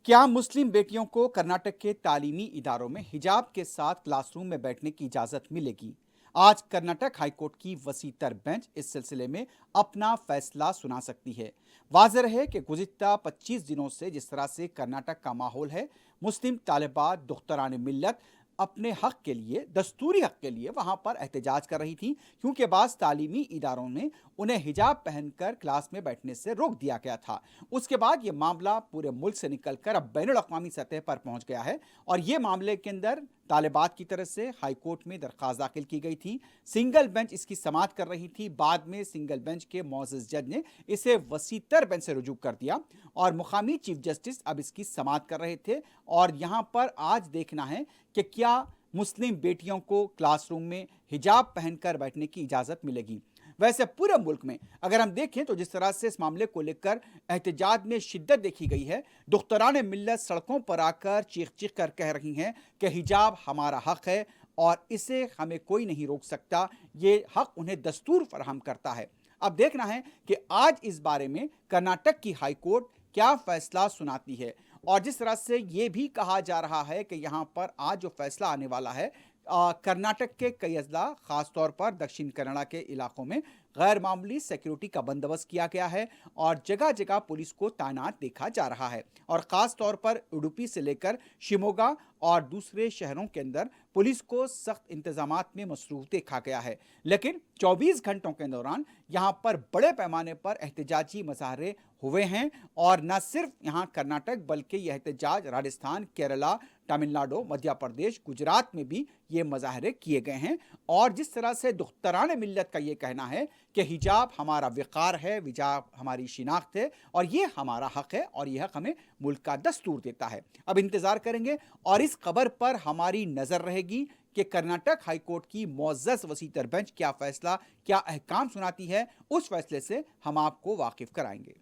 क्या मुस्लिम बेटियों को कर्नाटक के तालीमी इदारों में हिजाब के साथ क्लासरूम में बैठने की इजाज़त मिलेगी? आज कर्नाटक हाईकोर्ट की वसीतर बेंच इस सिलसिले में अपना फैसला सुना सकती है। वाज़ेह है कि गुज़िश्ता 25 दिनों से जिस तरह से कर्नाटक का माहौल है, मुस्लिम तालिबात दुख्तरान मिल्लत अपने हक़ के लिए, दस्तूरी हक़ के लिए वहाँ पर एहतजाज कर रही थी, क्योंकि बाज़ तालीमी इदारों में उन्हें हिजाब पहनकर क्लास में बैठने से रोक दिया गया था। उसके बाद ये मामला पूरे मुल्क से निकलकर अब बैनुल अक़वामी सतह पर पहुँच गया है और ये मामले के अंदर तालिबात की तरफ से हाई कोर्ट में दरख्वास्त दाखिल की गई थी। सिंगल बेंच इसकी समाअत कर रही थी। बाद में सिंगल बेंच के मोअज़्ज़ज़ जज ने इसे वसीतर बेंच से रुजू कर दिया और मुकामी चीफ जस्टिस अब इसकी समाअत कर रहे थे। और यहाँ पर आज देखना है कि क्या मुस्लिम बेटियों को क्लासरूम में हिजाब पहनकर बैठने की इजाज़त मिलेगी। वैसे पूरे मुल्क में अगर हम देखें तो जिस तरह से इस मामले को लेकर एहतजाज में शिद्दत देखी गई है, दुख्तरान मिल्लत सड़कों पर आकर चीख चीख कर कह रही हैं कि हिजाब हमारा हक़ है और इसे हमें कोई नहीं रोक सकता, ये हक़ उन्हें दस्तूर फराहम करता है। अब देखना है कि आज इस बारे में कर्नाटक की हाई कोर्ट क्या फैसला सुनाती है। और जिस तरह से ये भी कहा जा रहा है कि यहाँ पर आज जो फैसला आने वाला है, कर्नाटक के कई अजला ख़ास तौर पर दक्षिण कन्नड़ा के इलाकों में गैर मामूली सिक्योरिटी का बंदोबस्त किया गया है और जगह जगह पुलिस को तैनात देखा जा रहा है। और ख़ास तौर पर उडुपी से लेकर शिमोगा और दूसरे शहरों के अंदर पुलिस को सख्त इंतजामात में मसरूफ़ देखा गया है। लेकिन 24 घंटों के दौरान यहाँ पर बड़े पैमाने पर एहतजाजी मुजाहरे हुए हैं और न सिर्फ यहाँ कर्नाटक बल्कि यह एहतजाज राजस्थान, केरला, तमिलनाडु, मध्य प्रदेश, गुजरात में भी ये मुजाहरे किए गए हैं। और जिस तरह से दुख्तरान मिल्लत का ये कहना है कि हिजाब हमारा विक़ार है, हिजाब हमारी शिनाख्त है और ये हमारा हक़ है और यह हक़ हमें मुल्क का दस्तूर देता है। अब इंतज़ार करेंगे और इस खबर पर हमारी नज़र रहेगी कि कर्नाटक हाई कोर्ट की मुअज़्ज़ज़ वसीतर बेंच क्या फ़ैसला, क्या अहकाम सुनाती है। उस फैसले से हम आपको वाकिफ़ कराएंगे।